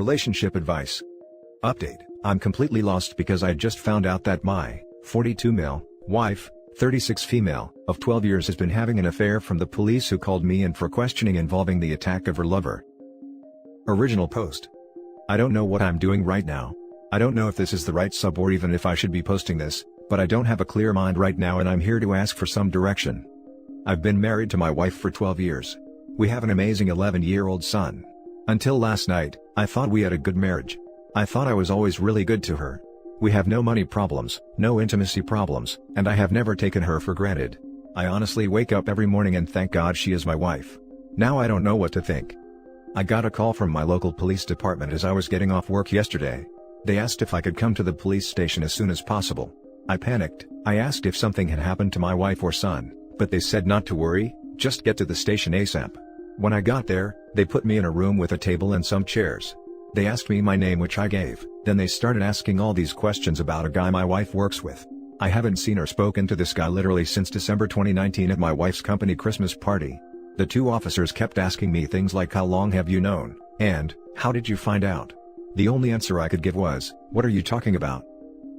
Relationship advice. Update: I'm completely lost because I just found out that my 42 male wife, 36 female, of 12 years has been having an affair from the police who called me in for questioning involving the attack of her lover. Original post. I don't know what I'm doing right now. I don't know if this is the right sub or even if I should be posting this, but I don't have a clear mind right now and I'm here to ask for some direction. I've been married to my wife for 12 years. We have an amazing 11-year-old son. Until last night, I thought we had a good marriage. I thought I was always really good to her. We have no money problems, no intimacy problems, and I have never taken her for granted. I honestly wake up every morning and thank God she is my wife. Now I don't know what to think. I got a call from my local police department as I was getting off work yesterday. They asked if I could come to the police station as soon as possible. I panicked. I asked if something had happened to my wife or son, but they said not to worry, just get to the station ASAP. When I got there, they put me in a room with a table and some chairs. They asked me my name, which I gave, then they started asking all these questions about a guy my wife works with. I haven't seen or spoken to this guy literally since December 2019 at my wife's company Christmas party. The two officers kept asking me things like how long have you known, and, how did you find out? The only answer I could give was, what are you talking about?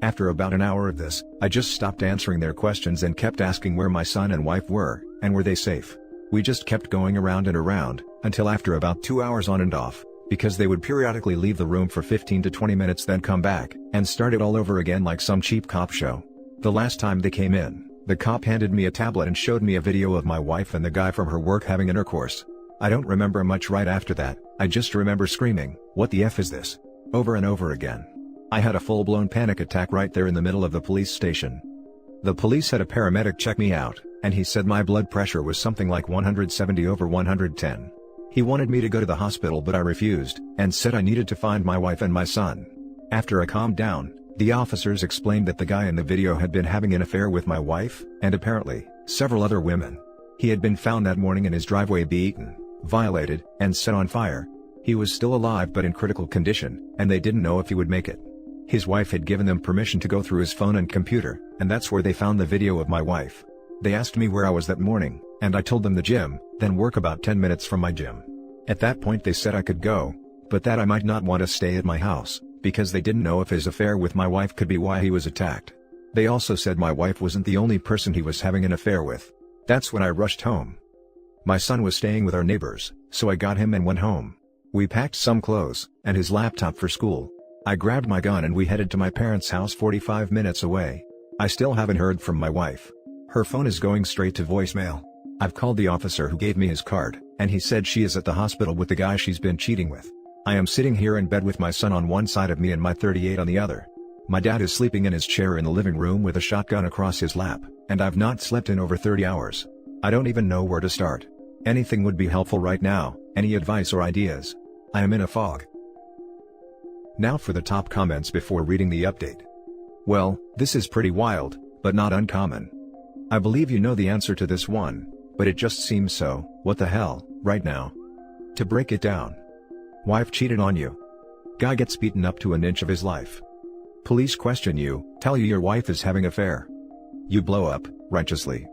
After about an hour of this, I just stopped answering their questions and kept asking where my son and wife were, and were they safe. We just kept going around and around, until after about 2 hours on and off, because they would periodically leave the room for 15 to 20 minutes then come back, and start it all over again like some cheap cop show. The last time they came in, the cop handed me a tablet and showed me a video of my wife and the guy from her work having intercourse. I don't remember much right after that, I just remember screaming, "What the F is this?" over and over again. I had a full-blown panic attack right there in the middle of the police station. The police had a paramedic check me out, and he said my blood pressure was something like 170 over 110. He wanted me to go to the hospital but I refused, and said I needed to find my wife and my son. After I calmed down, the officers explained that the guy in the video had been having an affair with my wife, and apparently, several other women. He had been found that morning in his driveway beaten, violated, and set on fire. He was still alive but in critical condition, and they didn't know if he would make it. His wife had given them permission to go through his phone and computer, and that's where they found the video of my wife. They asked me where I was that morning, and I told them the gym, then work about 10 minutes from my gym. At that point they said I could go, but that I might not want to stay at my house, because they didn't know if his affair with my wife could be why he was attacked. They also said my wife wasn't the only person he was having an affair with. That's when I rushed home. My son was staying with our neighbors, so I got him and went home. We packed some clothes, and his laptop for school. I grabbed my gun and we headed to my parents' house 45 minutes away. I still haven't heard from my wife. Her phone is going straight to voicemail. I've called the officer who gave me his card, and he said she is at the hospital with the guy she's been cheating with. I am sitting here in bed with my son on one side of me and my 38 on the other. My dad is sleeping in his chair in the living room with a shotgun across his lap, and I've not slept in over 30 hours. I don't even know where to start. Anything would be helpful right now, any advice or ideas. I am in a fog. Now for the top comments before reading the update. Well, this is pretty wild, but not uncommon. I believe you know the answer to this one, but it just seems so, what the hell, right now. To break it down. Wife cheated on you. Guy gets beaten up to an inch of his life. Police question you, tell you your wife is having an affair. You blow up, righteously.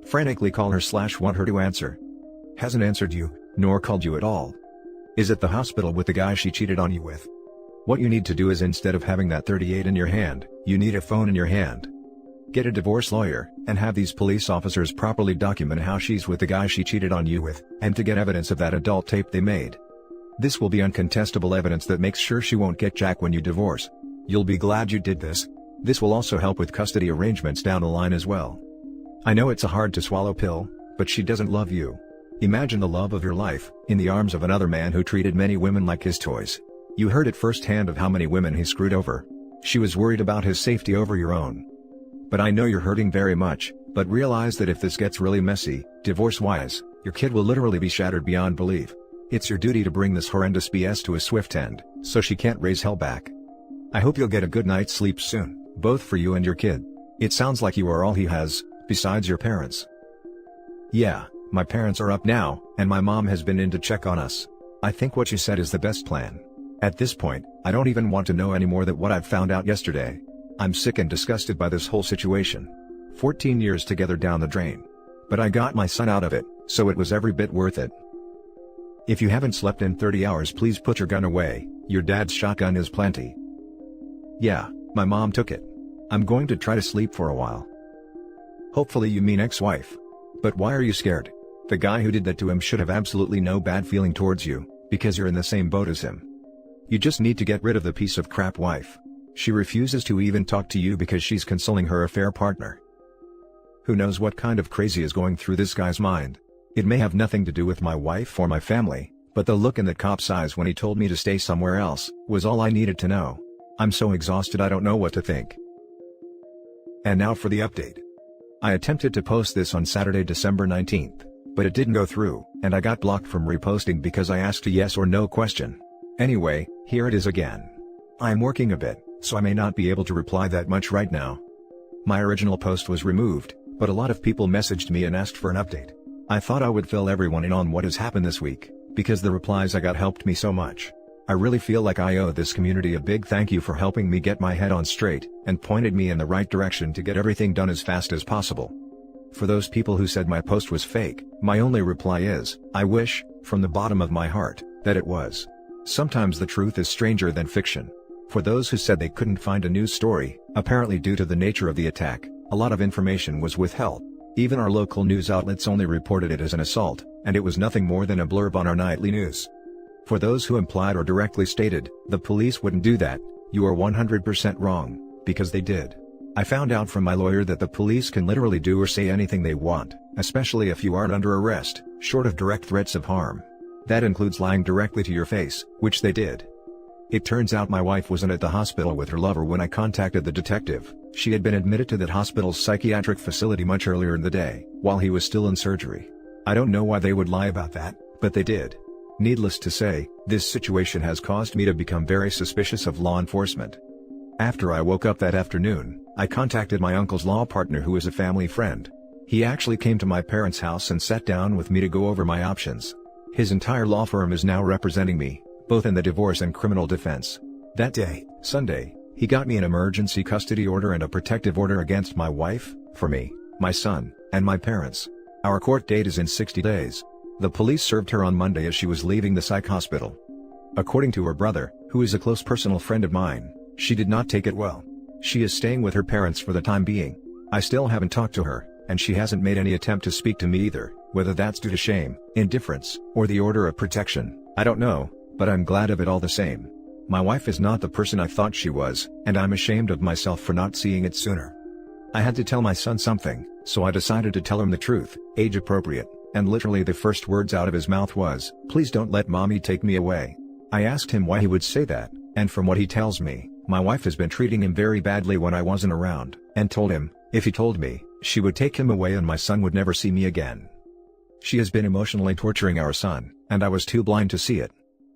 Frantically call her / want her to answer. Hasn't answered you, nor called you at all. Is at the hospital with the guy she cheated on you with. What you need to do is instead of having that 38 in your hand, you need a phone in your hand. Get a divorce lawyer, and have these police officers properly document how she's with the guy she cheated on you with, and to get evidence of that adult tape they made. This will be uncontestable evidence that makes sure she won't get jack when you divorce. You'll be glad you did this. This will also help with custody arrangements down the line as well. I know it's a hard to swallow pill, but she doesn't love you. Imagine the love of your life, in the arms of another man who treated many women like his toys. You heard it firsthand of how many women he screwed over. She was worried about his safety over your own. But I know you're hurting very much, but realize that if this gets really messy, divorce-wise, your kid will literally be shattered beyond belief. It's your duty to bring this horrendous BS to a swift end, so she can't raise hell back. I hope you'll get a good night's sleep soon, both for you and your kid. It sounds like you are all he has, besides your parents. Yeah, my parents are up now, and my mom has been in to check on us. I think what you said is the best plan. At this point, I don't even want to know anymore that what I've found out yesterday. I'm sick and disgusted by this whole situation. 14 years together down the drain. But I got my son out of it, so it was every bit worth it. If you haven't slept in 30 hours, please put your gun away, your dad's shotgun is plenty. Yeah, my mom took it. I'm going to try to sleep for a while. Hopefully you mean ex-wife. But why are you scared? The guy who did that to him should have absolutely no bad feeling towards you, because you're in the same boat as him. You just need to get rid of the piece of crap wife. She refuses to even talk to you because she's consoling her affair partner. Who knows what kind of crazy is going through this guy's mind? It may have nothing to do with my wife or my family, but the look in the cop's eyes when he told me to stay somewhere else was all I needed to know. I'm so exhausted I don't know what to think. And now for the update. I attempted to post this on Saturday, December 19th, but it didn't go through, and I got blocked from reposting because I asked a yes or no question. Anyway, here it is again. I am working a bit, so I may not be able to reply that much right now. My original post was removed, but a lot of people messaged me and asked for an update. I thought I would fill everyone in on what has happened this week, because the replies I got helped me so much. I really feel like I owe this community a big thank you for helping me get my head on straight, and pointed me in the right direction to get everything done as fast as possible. For those people who said my post was fake, my only reply is, I wish, from the bottom of my heart, that it was. Sometimes the truth is stranger than fiction. For those who said they couldn't find a news story, apparently due to the nature of the attack, a lot of information was withheld. Even our local news outlets only reported it as an assault, and it was nothing more than a blurb on our nightly news. For those who implied or directly stated, the police wouldn't do that, you are 100% wrong, because they did. I found out from my lawyer that the police can literally do or say anything they want, especially if you aren't under arrest, short of direct threats of harm. That includes lying directly to your face, which they did. It turns out my wife wasn't at the hospital with her lover when I contacted the detective. She had been admitted to that hospital's psychiatric facility much earlier in the day, while he was still in surgery. I don't know why they would lie about that, but they did. Needless to say, this situation has caused me to become very suspicious of law enforcement. After I woke up that afternoon, I contacted my uncle's law partner who is a family friend. He actually came to my parents' house and sat down with me to go over my options. His entire law firm is now representing me, both in the divorce and criminal defense. That day, Sunday, he got me an emergency custody order and a protective order against my wife, for me, my son, and my parents. Our court date is in 60 days. The police served her on Monday as she was leaving the psych hospital. According to her brother, who is a close personal friend of mine, she did not take it well. She is staying with her parents for the time being. I still haven't talked to her, and she hasn't made any attempt to speak to me either, whether that's due to shame, indifference, or the order of protection, I don't know, but I'm glad of it all the same. My wife is not the person I thought she was, and I'm ashamed of myself for not seeing it sooner. I had to tell my son something, so I decided to tell him the truth, age appropriate, and literally the first words out of his mouth was, "Please don't let mommy take me away." I asked him why he would say that, and from what he tells me, my wife has been treating him very badly when I wasn't around, and told him, if he told me, she would take him away and my son would never see me again. She has been emotionally torturing our son, and I was too blind to see it.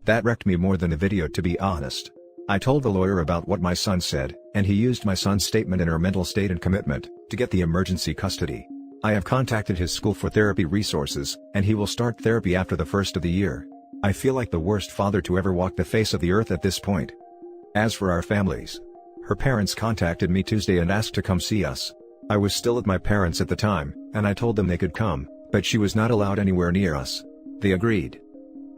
That wrecked me more than the video, to be honest. I told the lawyer about what my son said, and he used my son's statement and her mental state and commitment to get the emergency custody. I have contacted his school for therapy resources, and he will start therapy after the first of the year. I feel like the worst father to ever walk the face of the earth at this point. As for our families, her parents contacted me Tuesday and asked to come see us. I was still at my parents' at the time, and I told them they could come, but she was not allowed anywhere near us. They agreed.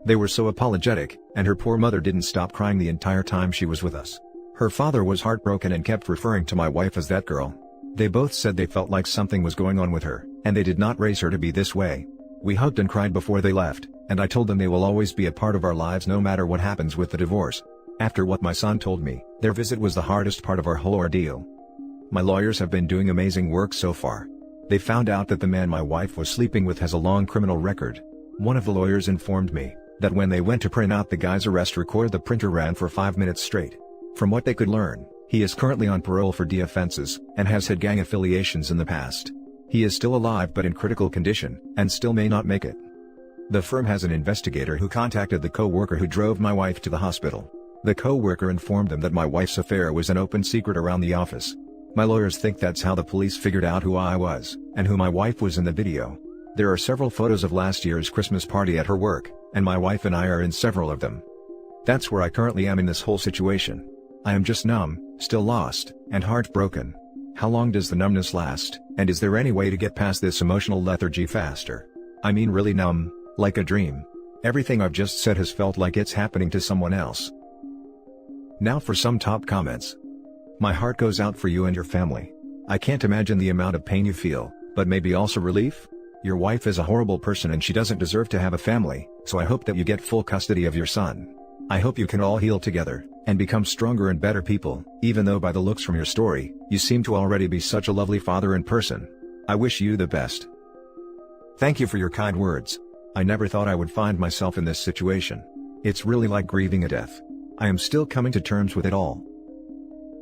They were so apologetic, and her poor mother didn't stop crying the entire time she was with us. Her father was heartbroken and kept referring to my wife as that girl. They both said they felt like something was going on with her, and they did not raise her to be this way. We hugged and cried before they left, and I told them they will always be a part of our lives no matter what happens with the divorce. After what my son told me, their visit was the hardest part of our whole ordeal. My lawyers have been doing amazing work so far. They found out that the man my wife was sleeping with has a long criminal record. One of the lawyers informed me that when they went to print out the guy's arrest record, the printer ran for 5 minutes straight. From what they could learn, he is currently on parole for D offenses, and has had gang affiliations in the past. He is still alive but in critical condition, and still may not make it. The firm has an investigator who contacted the co-worker who drove my wife to the hospital. The co-worker informed them that my wife's affair was an open secret around the office. My lawyers think that's how the police figured out who I was, and who my wife was in the video. There are several photos of last year's Christmas party at her work, and my wife and I are in several of them. That's where I currently am in this whole situation. I am just numb, still lost, and heartbroken. How long does the numbness last, and is there any way to get past this emotional lethargy faster? I mean really numb, like a dream. Everything I've just said has felt like it's happening to someone else. Now for some top comments. My heart goes out for you and your family. I can't imagine the amount of pain you feel, but maybe also relief? Your wife is a horrible person and she doesn't deserve to have a family, so I hope that you get full custody of your son. I hope you can all heal together, and become stronger and better people, even though by the looks from your story, you seem to already be such a lovely father in person. I wish you the best. Thank you for your kind words. I never thought I would find myself in this situation. It's really like grieving a death. I am still coming to terms with it all.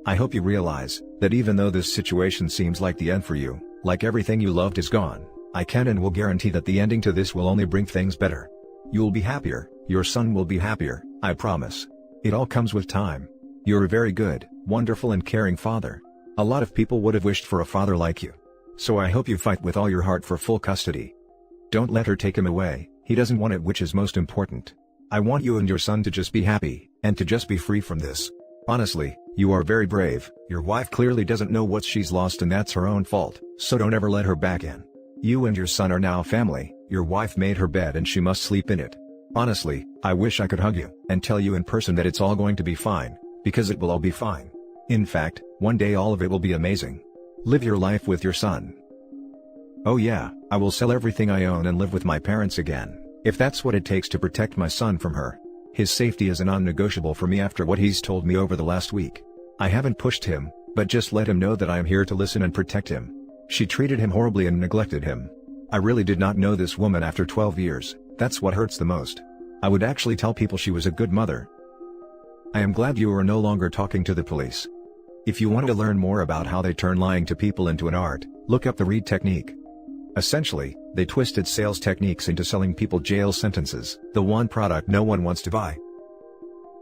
I hope you realize that even though this situation seems like the end for you, like everything you loved is gone, I can and will guarantee that the ending to this will only bring things better. You'll be happier, your son will be happier, I promise. It all comes with time. You're a very good, wonderful and caring father. A lot of people would have wished for a father like you. So I hope you fight with all your heart for full custody. Don't let her take him away, he doesn't want it, which is most important. I want you and your son to just be happy, and to just be free from this. Honestly, you are very brave. Your wife clearly doesn't know what she's lost and that's her own fault, so don't ever let her back in. You and your son are now family, your wife made her bed and she must sleep in it. Honestly, I wish I could hug you, and tell you in person that it's all going to be fine, because it will all be fine. In fact, one day all of it will be amazing. Live your life with your son. Oh yeah, I will sell everything I own and live with my parents again, if that's what it takes to protect my son from her. His safety is a non-negotiable for me after what he's told me over the last week. I haven't pushed him, but just let him know that I am here to listen and protect him. She treated him horribly and neglected him. I really did not know this woman after 12 years, that's what hurts the most. I would actually tell people she was a good mother. I am glad you are no longer talking to the police. If you want to learn more about how they turn lying to people into an art, look up the Reid technique. Essentially, they twisted sales techniques into selling people jail sentences, the one product no one wants to buy.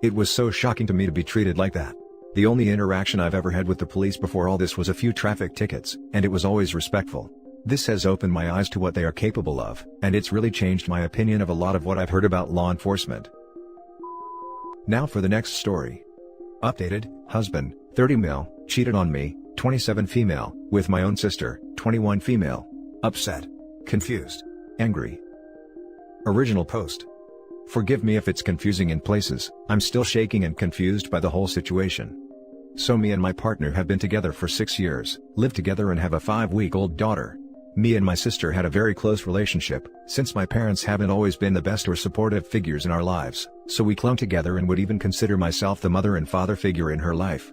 It was so shocking to me to be treated like that. The only interaction I've ever had with the police before all this was a few traffic tickets, and it was always respectful. This has opened my eyes to what they are capable of, and it's really changed my opinion of a lot of what I've heard about law enforcement. Now for the next story. Updated, husband, 30 male, cheated on me, 27 female, with my own sister, 21 female. Upset. Confused. Angry. Original post. Forgive me if it's confusing in places, I'm still shaking and confused by the whole situation. So me and my partner have been together for 6 years, live together and have a 5-week-old daughter. Me and my sister had a very close relationship, since my parents haven't always been the best or supportive figures in our lives, so we clung together and would even consider myself the mother and father figure in her life.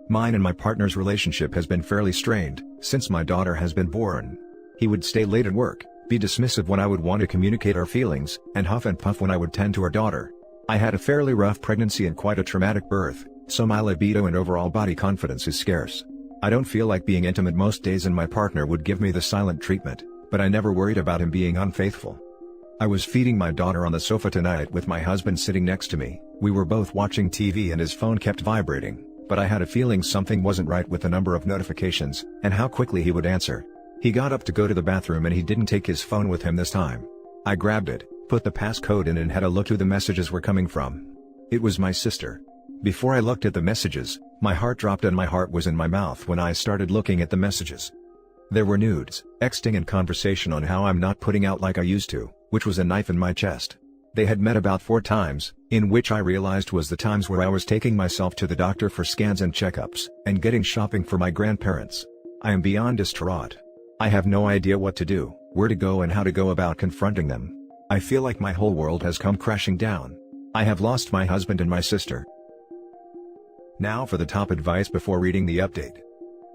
Mine and my partner's relationship has been fairly strained, since my daughter has been born. He would stay late at work, be dismissive when I would want to communicate our feelings, and huff and puff when I would tend to our daughter. I had a fairly rough pregnancy and quite a traumatic birth, so my libido and overall body confidence is scarce. I don't feel like being intimate most days and my partner would give me the silent treatment, but I never worried about him being unfaithful. I was feeding my daughter on the sofa tonight with my husband sitting next to me. We were both watching TV and his phone kept vibrating, but I had a feeling something wasn't right with the number of notifications, and how quickly he would answer. He got up to go to the bathroom and he didn't take his phone with him this time. I grabbed it, put the passcode in and had a look who the messages were coming from. It was my sister. Before I looked at the messages, my heart dropped and my heart was in my mouth when I started looking at the messages. There were nudes, texting and conversation on how I'm not putting out like I used to, which was a knife in my chest. They had met about 4 times, in which I realized was the times where I was taking myself to the doctor for scans and checkups, and getting shopping for my grandparents. I am beyond distraught. I have no idea what to do, where to go and how to go about confronting them. I feel like my whole world has come crashing down. I have lost my husband and my sister. Now for the top advice before reading the update.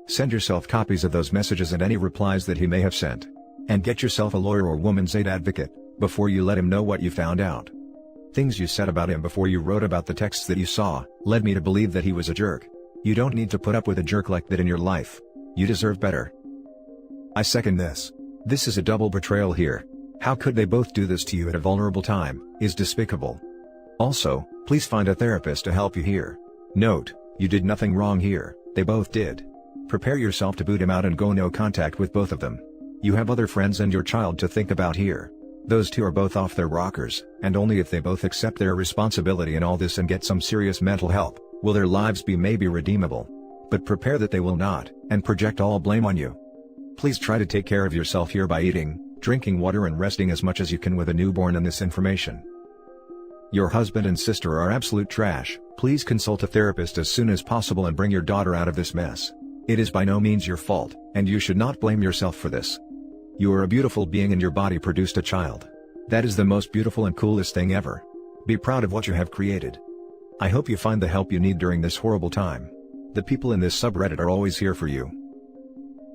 Send yourself copies of those messages and any replies that he may have sent. And get yourself a lawyer or woman's aid advocate, before you let him know what you found out. Things you said about him before you wrote about the texts that you saw, led me to believe that he was a jerk. You don't need to put up with a jerk like that in your life. You deserve better. I second this. This is a double betrayal here. How could they both do this to you at a vulnerable time, is despicable. Also, please find a therapist to help you here. Note, you did nothing wrong here, they both did. Prepare yourself to boot him out and go no contact with both of them. You have other friends and your child to think about here. Those two are both off their rockers, and only if they both accept their responsibility in all this and get some serious mental help, will their lives be maybe redeemable. But prepare that they will not, and project all blame on you. Please try to take care of yourself here by eating, drinking water and resting as much as you can with a newborn and this information. Your husband and sister are absolute trash. Please consult a therapist as soon as possible and bring your daughter out of this mess. It is by no means your fault, and you should not blame yourself for this. You are a beautiful being and your body produced a child. That is the most beautiful and coolest thing ever. Be proud of what you have created. I hope you find the help you need during this horrible time. The people in this subreddit are always here for you.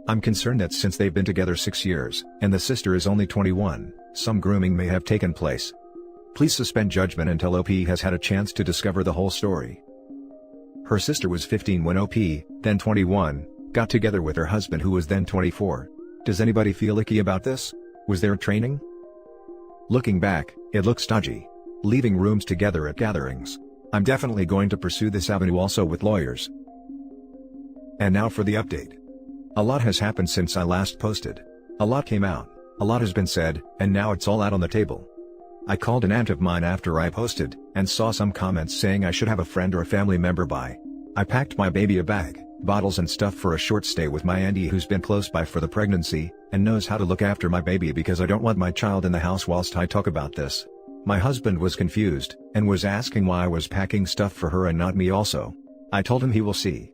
I'm concerned that since they've been together 6 years, and the sister is only 21, some grooming may have taken place. Please suspend judgment until OP has had a chance to discover the whole story. Her sister was 15 when OP, then 21, got together with her husband who was then 24. Does anybody feel icky about this? Was there training? Looking back, it looks dodgy. Leaving rooms together at gatherings. I'm definitely going to pursue this avenue also with lawyers. And now for the update. A lot has happened since I last posted. A lot came out, a lot has been said, and now it's all out on the table. I called an aunt of mine after I posted, and saw some comments saying I should have a friend or a family member by. I packed my baby a bag, bottles and stuff for a short stay with my auntie who's been close by for the pregnancy, and knows how to look after my baby because I don't want my child in the house whilst I talk about this. My husband was confused, and was asking why I was packing stuff for her and not me also. I told him he will see.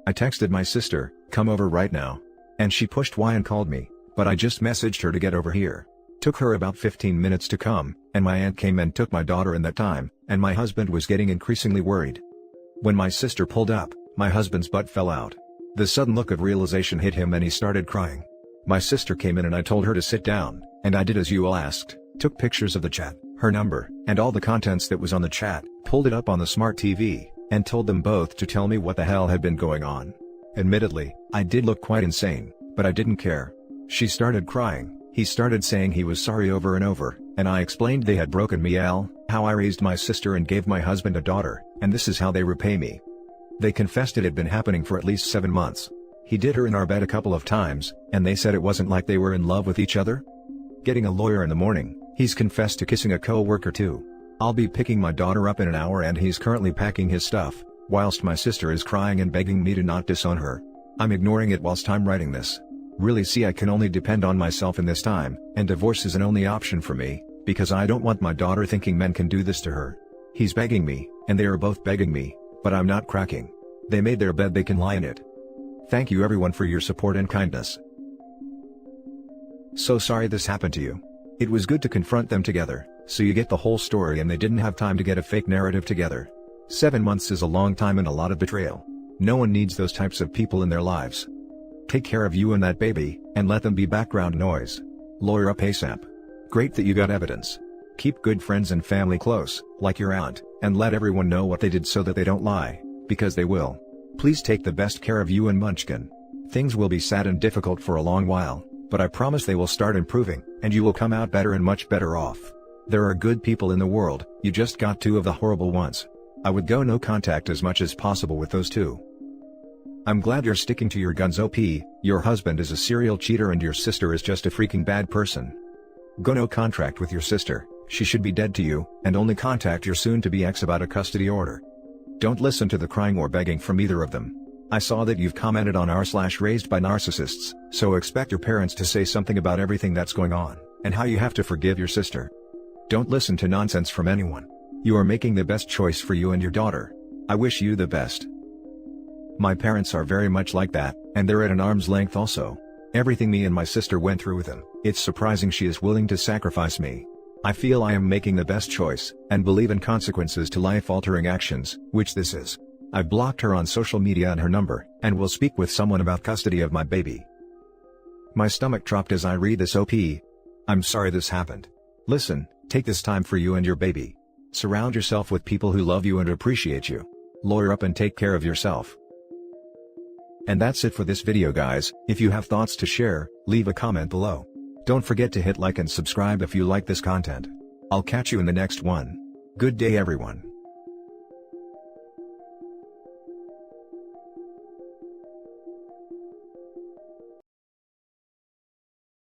I texted my sister, come over right now. And she pushed Y and called me, but I just messaged her to get over here. Took her about 15 minutes to come, and my aunt came and took my daughter in that time, and my husband was getting increasingly worried. When my sister pulled up, my husband's butt fell out. The sudden look of realization hit him and he started crying. My sister came in and I told her to sit down, and I did as you all asked, took pictures of the chat, her number, and all the contents that was on the chat, pulled it up on the smart TV, and told them both to tell me what the hell had been going on. Admittedly, I did look quite insane, but I didn't care. She started crying, he started saying he was sorry over and over, and I explained they had broken me, how I raised my sister and gave my husband a daughter, and this is how they repay me. They confessed it had been happening for at least 7 months. He did her in our bed a couple of times, and they said it wasn't like they were in love with each other. Getting a lawyer in the morning, he's confessed to kissing a co-worker too. I'll be picking my daughter up in an hour and he's currently packing his stuff, whilst my sister is crying and begging me to not disown her. I'm ignoring it whilst I'm writing this. Really see I can only depend on myself in this time, and divorce is an only option for me, because I don't want my daughter thinking men can do this to her. He's begging me, and they are both begging me, but I'm not cracking. They made their bed, they can lie in it. Thank you everyone for your support and kindness. So sorry this happened to you. It was good to confront them together, so you get the whole story and they didn't have time to get a fake narrative together. 7 months is a long time and a lot of betrayal. No one needs those types of people in their lives. Take care of you and that baby, and let them be background noise. Lawyer up ASAP. Great that you got evidence. Keep good friends and family close, like your aunt, and let everyone know what they did so that they don't lie, because they will. Please take the best care of you and Munchkin. Things will be sad and difficult for a long while, but I promise they will start improving, and you will come out better and much better off. There are good people in the world, you just got 2 of the horrible ones. I would go no contact as much as possible with those 2. I'm glad you're sticking to your guns, OP. Your husband is a serial cheater and your sister is just a freaking bad person. Go no contract with your sister, she should be dead to you, and only contact your soon-to-be ex about a custody order. Don't listen to the crying or begging from either of them. I saw that you've commented on r/raised by narcissists, so expect your parents to say something about everything that's going on, and how you have to forgive your sister. Don't listen to nonsense from anyone. You are making the best choice for you and your daughter. I wish you the best. My parents are very much like that, and they're at an arm's length also. Everything me and my sister went through with them, it's surprising she is willing to sacrifice me. I feel I am making the best choice, and believe in consequences to life-altering actions, which this is. I blocked her on social media and her number, and will speak with someone about custody of my baby. My stomach dropped as I read this, OP. I'm sorry this happened. Listen, take this time for you and your baby. Surround yourself with people who love you and appreciate you. Lawyer up and take care of yourself. And that's it for this video, guys. If you have thoughts to share, leave a comment below. Don't forget to hit like and subscribe if you like this content. I'll catch you in the next one. Good day everyone.